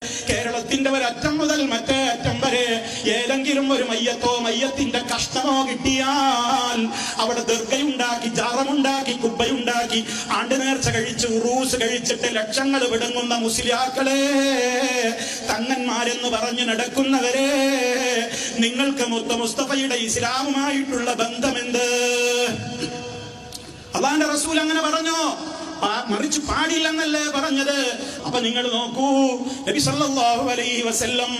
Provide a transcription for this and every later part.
കേരളത്തിന്റെ ഒരറ്റം മുതൽ മറ്റേ അറ്റം വരെ ഏതെങ്കിലും ഒരു മയ്യത്തോ മയ്യത്തിന്റെ കഷ്ണമോ കിട്ടിയാൽ അവിടെ ദർഗയുണ്ടാക്കി, ജാറമുണ്ടാക്കി, കുബ്ബയുണ്ടാക്കി, ആണ്ട് നേർച്ച കഴിച്ച് ഉറൂസ് കഴിച്ചിട്ട് ലക്ഷങ്ങൾ വിടുങ്ങുന്ന മുസ്ലിയാക്കളെ, തങ്ങന്മാരെന്ന് പറഞ്ഞു നടക്കുന്നവരെ, നിങ്ങൾക്ക് മുസ്തഫയുടെ ഇസ്ലാമുമായിട്ടുള്ള ബന്ധമെന്ത്? അല്ലാഹുവിന്റെ റസൂൽ അങ്ങനെ പറഞ്ഞോ? മറിച്ച് പാടില്ലെന്നല്ലേ പറഞ്ഞത്. അപ്പൊ നിങ്ങൾ നോക്കൂ, നബി സല്ലല്ലാഹു അലൈഹി വസല്ലം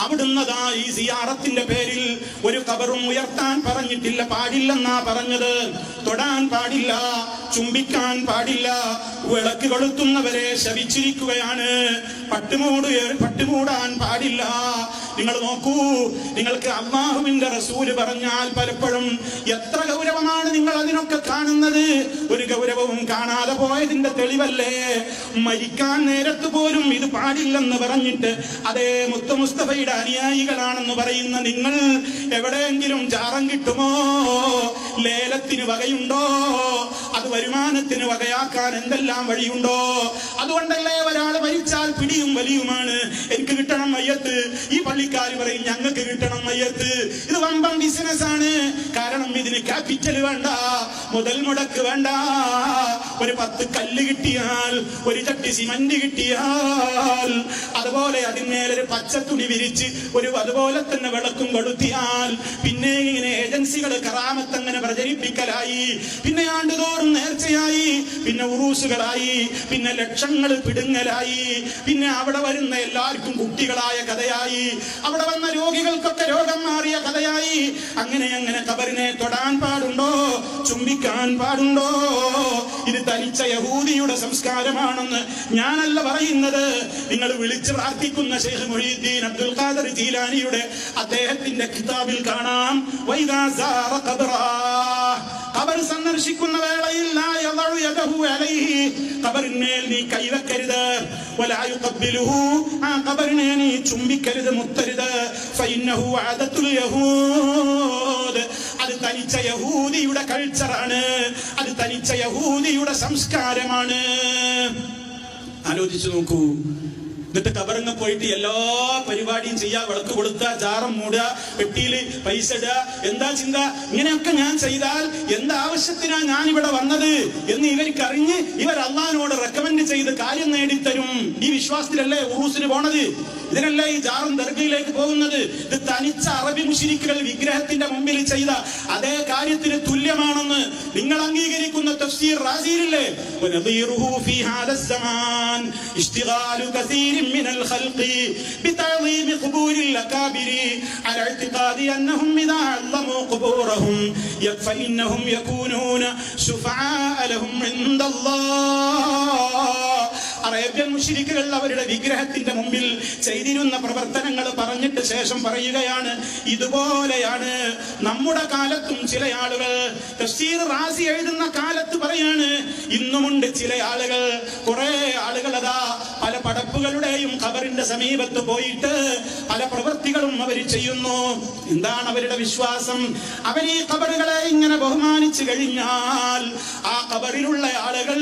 അവിടുന്ന് ഈ സിയാറത്തിന്റെ പേരിൽ ഒരു ഖബറും ഉയർത്താൻ പറഞ്ഞിട്ടില്ല, പാടില്ലെന്നാ പറഞ്ഞത്. തൊടാൻ പാടില്ല, ചുംബിക്കാൻ പാടില്ല, വിളക്ക് കൊളുത്തുന്നവരെ ശപിച്ചിരിക്കുകയാണ്, പട്ടുമൂടാൻ പാടില്ല. നിങ്ങൾ നോക്കൂ, നിങ്ങൾക്ക് അല്ലാഹുവിന്റെ റസൂല് പറഞ്ഞാൽ പലപ്പോഴും എത്ര ഗൗരവമാണ് നിങ്ങൾ അതിനൊക്കെ കാണുന്നത്. ഒരു ഗൗരവവും കാണാതെ പോയതിന്റെ തെളിവല്ലേ? മരിക്കാൻ നേരത്ത് പോലും ഇത് പാടില്ലെന്ന് പറഞ്ഞിട്ട് അതേ മുസ്തഫയുടെ അനുയായികളാണെന്ന് പറയുന്ന നിങ്ങൾ എവിടെയെങ്കിലും ജാറം കിട്ടുമോ? ലേലത്തിന് വകയുണ്ടോ? അത് വരുമാനത്തിന് വകയാക്കാൻ എന്തെല്ലാം വഴിയുണ്ടോ? അതുകൊണ്ടല്ലേ ഒരാൾ മരിച്ചാൽ പിടിയും വലിയുമാണ്. എനിക്ക് കിട്ടണം മയ്യത്ത്. ഈ പള്ളിക്കാർ പറയും ഞങ്ങൾക്ക് കിട്ടണം മയ്യത്ത്. ഇത് വമ്പൻ ബിസിനസ് ആണ്. കാരണം ഇതിന് ക്യാപിറ്റൽ വേണ്ട, മുതൽ മുടക്ക് വേണ്ട. ഒരു 10 കല്ല് കിട്ടിയാൽ, ഒരു ചട്ടി സിമന്റ് കിട്ടിയാൽ, അതുപോലെ അതിന്മേലൊരു പച്ചത്തുണി വിരിച്ച് അതുപോലെ തന്നെ വിളക്കും കൊളുത്തിയാൽ, പിന്നെ ഇങ്ങനെ ഏജൻസികൾ കറാമത്ത് അങ്ങനെ പ്രചരിപ്പിക്കലായി, പിന്നെ ആണ്ടുതോറും നേർച്ചയായി, പിന്നെ ഉറൂസുകളായി, പിന്നെ ലക്ഷങ്ങൾ പിടുങ്ങലായി, പിന്നെ അവിടെ വരുന്ന എല്ലാവർക്കും കുട്ടികളായ കഥയായി, അവിടെ വന്ന രോഗികൾക്കൊക്കെ രോഗം മാറിയ കഥയായി. അങ്ങനെ ഖബറിനെ തൊടാൻ പാടുണ്ടോ? ചുംബിക്കാൻ പാടുണ്ടോ? ഇത് തനിച്ച യഹൂദിയുടെ സംസ്കാരമാണെന്ന് ഞാനല്ല പറയുന്നത്. നിങ്ങൾ വിളിച്ച് പ്രാർത്ഥിക്കുന്ന ശൈഖ് മുഹീദ്ദീൻ അബ്ദുൽ ഖാദിർ ജീലാനിയുടെ അദ്ദേഹത്തിന്റെ കിതാബിൽ കാണാം, വൈദാ സാറ ഖബറാ, ഖബർ സന്ദർശിക്കുന്ന വേളയിൽ ലാ യദഉ യദഹു അലൈഹി, ഖബറിന്മേൽ നീ കൈവക്കരുത്. വലാ യുഖബ്ബിലുഹു, ആ ഖബറിനെ നീ ചുംബിക്കരുത്, മുത്തരുത്. ഫഇന്നഹു അദത്തുൽ യഹൂദ്, അത് തനിച്ച യഹൂദിയുടെ കൾച്ചറാണ്, അത് തനിച്ച യഹൂദിയുടെ സംസ്കാരമാണ്. ആലോചിച്ചു നോക്കൂ. എന്നിട്ട് ഖബറിന് പോയിട്ട് എല്ലാ പരിപാടിയും ചെയ്യാ, വിളക്ക് കൊടുക്കുക, ജാറം മൂടുക, പെട്ടിയില് പൈസ ഇടുക. എന്താ ചിന്ത? ഇങ്ങനെയൊക്കെ ഞാൻ ചെയ്താൽ എന്താവശ്യത്തിനാ ഞാൻ ഇവിടെ വന്നത് എന്ന് ഇവർക്കറിഞ്ഞ് ഇവർ അള്ളാഹിനോട് റെക്കമെൻഡ് ചെയ്ത് കാര്യം നേടിത്തരും. ഈ വിശ്വാസത്തിലല്ലേ ഉറൂസിന് പോണത്? ഇതിനല്ലേ ഈ ജാറും ദർഗയിലേക്ക് പോകുന്നത്? ഇത് തനിച്ച അറബി മുശ്രിക്കുകൾ വിഗ്രഹത്തിന്റെ മുമ്പിൽ ചെയ്ത അതേ കാര്യത്തിന് തുല്യമാണെന്ന് നിങ്ങൾ അംഗീകരിക്കുന്ന തഫ്സീർ റാസിയിലില്ലേ? വനദീറുഹു ഫീ ഹാദസ് സമാൻ ഇഷ്തിഗാലു കസീരിൻ മിനൽ ഖൽഖി ബിതഅദീമി ഖുബൂരിൽ അകാബിരി അലാ ഇഅ്തിഖാദി അന്നഹും ഇദാ അല്ലമു ഖുബൂറഹും ഫഇന്നഹും യകൂനൂന ശുഫആഅ ലഹും ഇൻദല്ലാഹ്. അറേബ്യൻ മുശ്രിക്കുകൾ അവരുടെ വിഗ്രഹത്തിന്റെ മുമ്പിൽ ചെയ്തിരുന്ന പ്രവർത്തനങ്ങൾ പറഞ്ഞിട്ട് ശേഷം പറയുകയാണ്, ഇതുപോലെയാണ് നമ്മുടെ കാലത്തും ചില ആളുകൾ. തഫ്സീർ റാസി എഴുതുന്ന കാലത്ത് പറയാണ്, ഇന്നുമുണ്ട് ചില ആളുകൾ, കുറെ ആളുകൾ അതാ പല പടപ്പുകളുടെയും ഖബറിന്റെ സമീപത്ത് പോയിട്ട് പല പ്രവൃത്തികളും അവർ ചെയ്യുന്നു. എന്താണ് അവരുടെ വിശ്വാസം? അവർ ഈ ഖബറുകളെ ഇങ്ങനെ ബഹുമാനിച്ചു കഴിഞ്ഞാൽ ആ ഖബറിലുള്ള ആളുകൾ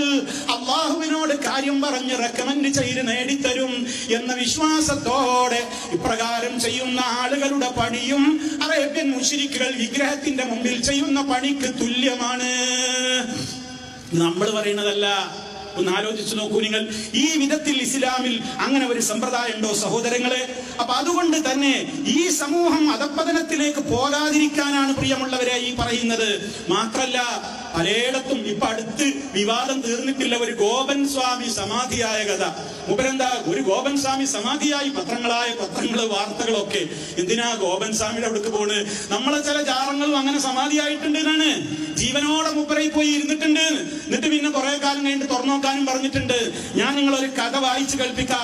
അല്ലാഹുവിനോട് കാര്യം പറഞ്ഞ് റെക്കമെൻഡ് ചെയ്ത് നേടിത്തരും എന്ന വിശ്വാസത്തോടെ ഇപ്രകാരം ചെയ്യുന്ന ആളുകളുടെ പണിയും അറേബ്യൻ മുശ്രിക്കുകൾ വിഗ്രഹത്തിന്റെ മുമ്പിൽ ചെയ്യുന്ന പണിക്ക് തുല്യമാണ്. നമ്മൾ പറയുന്നതല്ല. ഒന്ന് ആലോചിച്ചു നോക്കൂ നിങ്ങൾ. ഈ വിധത്തിൽ ഇസ്ലാമിൽ അങ്ങനെ ഒരു സമ്പ്രദായം ഉണ്ടോ സഹോദരങ്ങളെ? അപ്പൊ അതുകൊണ്ട് തന്നെ ഈ സമൂഹം അധപ്പതനത്തിലേക്ക് പോകാതിരിക്കാനാണ് പ്രിയമുള്ളവരെ ഈ പറയുന്നത്. മാത്രല്ല, പലയിടത്തും ഇപ്പൊ അടുത്ത് വിവാദം തീർന്നിട്ടില്ല ഒരു ഗോപൻ സ്വാമി സമാധിയായ കഥ. മുമ്പരെന്താ, ഒരു ഗോപൻ സ്വാമി സമാധിയായി, പത്രങ്ങള് വാർത്തകളൊക്കെ. എന്തിനാ ഗോപൻ സ്വാമിയുടെ അവിടേക്ക് പോണ്? നമ്മളെ ചില ജാറങ്ങളും അങ്ങനെ സമാധിയായിട്ടുണ്ട് എന്നാണ്. ജീവനോടെ മുപ്പരയിൽ പോയി ഇരുന്നിട്ടുണ്ട്. എന്നിട്ട് പിന്നെ കുറെ കാലം കഴിഞ്ഞിട്ട് തുറന്നു നോക്കാനും പറഞ്ഞിട്ടുണ്ട്. ഞാൻ നിങ്ങളൊരു കഥ വായിച്ച് കേൾപ്പിക്കാം.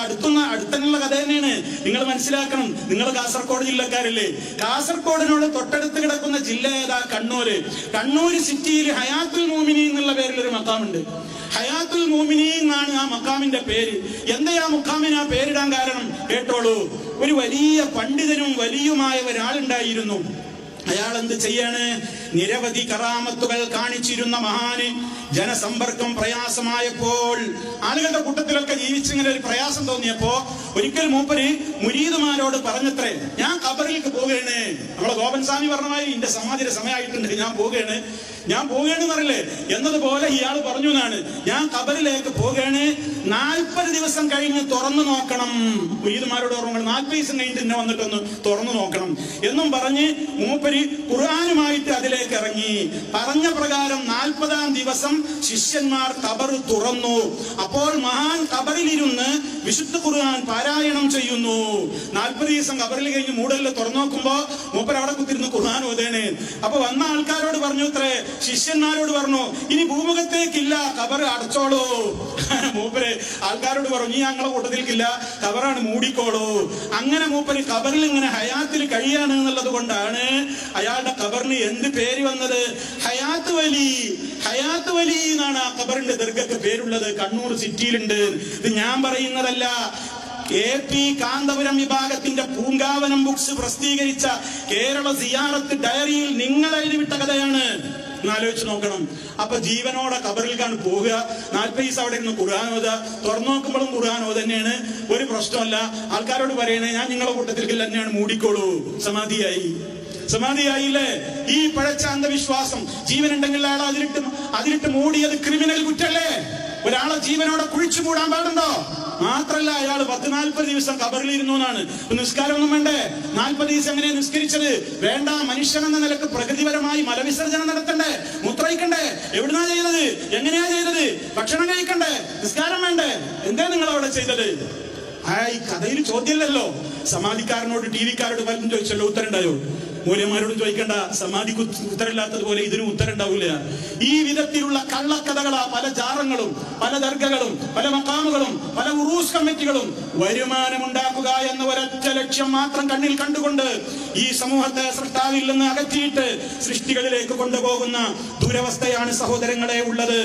അടുത്തുള്ള കഥ തന്നെയാണ്. നിങ്ങൾ മനസ്സിലാക്കണം. നിങ്ങൾ കാസർഗോഡ് ജില്ലക്കാരല്ലേ? കാസർഗോഡിനോട് തൊട്ടടുത്ത് കിടക്കുന്ന ജില്ല ഏതാ? കണ്ണൂര്. കണ്ണൂര് സിറ്റിയിൽ ഹയാത്തുൽ മുഅ്മിനീൻ എന്നുള്ള പേരിൽ ഒരു മഖാമുണ്ട്. ഹയാത്തുൽ മുഅ്മിനീൻ എന്നാണ് ആ മഖാമിന്റെ പേര്. എന്താ ആ മഖാമിന് ആ പേരിടാൻ കാരണം? കേട്ടോളൂ. ഒരു വലിയ പണ്ഡിതനും വലിയുമായ ഒരാളുണ്ടായിരുന്നു. അയാൾ എന്ത് ചെയ്യാണ്? നിരവധി കറാമത്തുകൾ കാണിച്ചിരുന്ന മഹാന്, ജനസമ്പർക്കം പ്രയാസമായപ്പോൾ, ആളുകളുടെ കൂട്ടത്തിലൊക്കെ ജീവിച്ചിങ്ങനെ ഒരു പ്രയാസം തോന്നിയപ്പോ ഒരിക്കൽ മൂപ്പര് മുരീദുമാരോട് പറഞ്ഞത്രേ, ഞാൻ ഖബറിലേക്ക് പോവുകയാണ്. നമ്മളെ ഗോപൻ സ്വാമി പറഞ്ഞമായി എന്റെ സമാധിയുടെ സമയമായിട്ടുണ്ട്, ഞാൻ പോവുകയാണ് എന്നറിയില്ലേ എന്നതുപോലെ ഇയാൾ പറഞ്ഞു എന്നാണ്, ഞാൻ ഖബറിലേക്ക് പോവുകയാണ്, 40 ദിവസം കഴിഞ്ഞ് തുറന്നു നോക്കണം. മുരീദുമാരോട് പറഞ്ഞു 40 ദിവസം കഴിഞ്ഞിട്ട് എന്നെ വന്നിട്ടൊന്ന് തുറന്നു നോക്കണം എന്നും പറഞ്ഞ് മൂപ്പര് ഖുർആനുമായിട്ട് അതിലേക്ക് ഇറങ്ങി. പറഞ്ഞ പ്രകാരം 40-ാം ദിവസം ശിഷ്യന്മാർ ഖബർ തുറന്നു. അപ്പോൾ മഹാൻ ഖബറിലിരുന്ന് വിശുദ്ധ ഖുർആൻ പാരായണം ചെയ്യുന്നു. 40 ദിവസം ഖബറിൽ കഴിഞ്ഞ് മൂടലിൽ തുറന്നു നോക്കുമ്പോ മൂപ്പർ അവിടെ കുത്തിരുന്ന് ഖുർആൻ ഓതേണ്. അപ്പൊ വന്ന ആൾക്കാരോട് പറഞ്ഞു അത്രേ, ശിഷ്യന്മാരോട് പറഞ്ഞു, ഇനി ഭൂമുഖത്തേക്കില്ല, ഖബർ അടച്ചോളൂ. മൂപ്പര് ആൾക്കാരോട് പറഞ്ഞു, ഈ ഞങ്ങളെ കൂട്ടത്തിലേക്കില്ല, ഖബറാണ്, മൂടിക്കോളൂ. അങ്ങനെ മൂപ്പര് ഖബറിൽ ഇങ്ങനെ ഹയാത്തിൽ കഴിയാണ് എന്നുള്ളത് കൊണ്ടാണ് അയാളുടെ ഖബറിന് എന്ത് പേര് വന്നത്? ഹയാത്ത് വലി എന്നാണ് ആ ഖബറിന്റെ ദർഗക്ക് പേരുള്ളത്. കണ്ണൂർ സിറ്റിയിലുണ്ട്. ഇത് ഞാൻ പറയുന്നതല്ല. AP കാന്തപുരം വിഭാഗത്തിന്റെ പൂങ്കാവനം ബുക്സ് പ്രസിദ്ധീകരിച്ച കേരള സിയാറത്ത് ഡയറിയിൽ നിങ്ങൾ എഴുതിവിട്ട കഥയാണ്. ആലോചിച്ച് നോക്കണം. അപ്പൊ ജീവനോടെ ഖബറിലേക്കാണ് പോവുക, 40 ദിവസം അവിടെ ഇരുന്ന് ഖുർആൻ ഓതുക, തുറന്നു നോക്കുമ്പോഴും ഖുർആൻ ഓതന്നെയാണ്, ഒരു പ്രശ്നമല്ല. ആൾക്കാരോട് പറയണേ, ഞാൻ നിങ്ങളുടെ കൂട്ടത്തിൽ തന്നെയാണ്, മൂടിക്കോളൂ. സമാധിയായില്ലേ? ഈ പഴച്ച അന്ധവിശ്വാസം. ജീവനുണ്ടെങ്കിൽ അയാൾ അതിലിട്ട് മൂടിയത് ക്രിമിനൽ കുറ്റല്ലേ? ഒരാളെ ജീവനോടെ കുഴിച്ചു മൂടാൻ പാടുണ്ടോ? മാത്രല്ല, അയാൾ 40 ദിവസം ഖബറിലിരുന്നു എന്നാണ്. നിസ്കാരം ഒന്നും വേണ്ടേ? 40 ദിവസം എങ്ങനെ നിസ്കരിച്ചത്? വേണ്ട. മനുഷ്യൻ എന്ന നിലക്ക് പ്രകൃതിപരമായി മലവിസർജനം നടത്തണ്ടേ? മൂത്രയിക്കണ്ടേ? എവിടുന്നാ ചെയ്തത്? എങ്ങനെയാ ചെയ്തത്? ഭക്ഷണം കഴിക്കണ്ടേ? നിസ്കാരം വേണ്ടേ? എന്താ നിങ്ങൾ അവിടെ ചെയ്തത്? ഈ കഥയിൽ ചോദ്യമല്ലല്ലോ. സമാധിക്കാരനോട് TV-ക്കാരോട് പലരും ചോദിച്ചല്ലോ, ഉത്തരം ഉണ്ടായോ? മൂല്യന്മാരോടും ചോദിക്കേണ്ട, സമാധിക്ക് ഉത്തരമില്ലാത്തതുപോലെ ഇതിനും ഉത്തരം ഉണ്ടാവില്ല. ഈ വിധത്തിലുള്ള കള്ളക്കഥകളാ പല ജാറങ്ങളും, പല ദർഗകളും, പല മക്കാമുകളും, പല ഉറൂസ് കമ്മിറ്റികളും. വരുമാനമുണ്ടാക്കുക എന്ന ഒരൊറ്റ ലക്ഷ്യം മാത്രം കണ്ണിൽ കണ്ടുകൊണ്ട് ഈ സമൂഹത്തെ സൃഷ്ടാവിൽ നിന്ന് അകറ്റിയിട്ട് സൃഷ്ടികളിലേക്ക് കൊണ്ടുപോകുന്ന ദുരവസ്ഥയാണ് സഹോദരങ്ങളെ ഉള്ളത്.